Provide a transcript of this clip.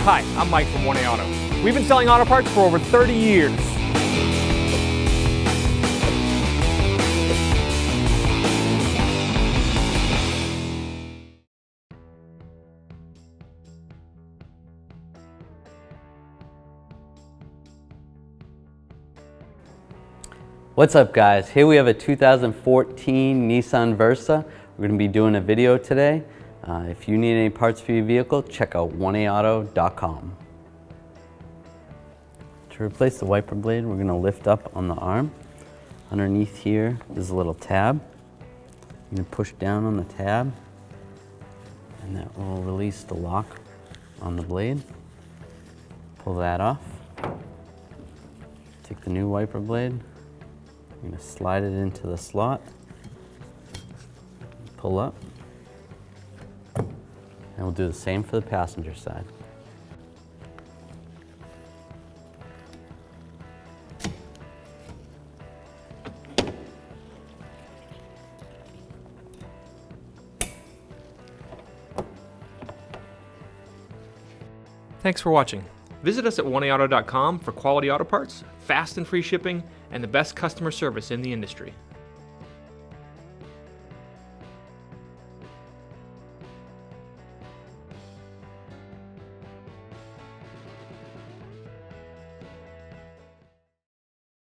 Hi, I'm Mike from 1A Auto. We've been selling auto parts for over 30 years. What's up guys? Here we have a 2014 Nissan Versa. We're going to be doing a video today. If you need any parts for your vehicle, check out 1aauto.com. To replace the wiper blade, we're going to lift up on the arm. Underneath here is a little tab. You're going to push down on the tab and that will release the lock on the blade. Pull that off. Take the new wiper blade. I'm going to slide it into the slot, pull up, and we'll do the same for the passenger side. Thanks for watching. Visit us at 1aauto.com for quality auto parts, fast and free shipping, and the best customer service in the industry.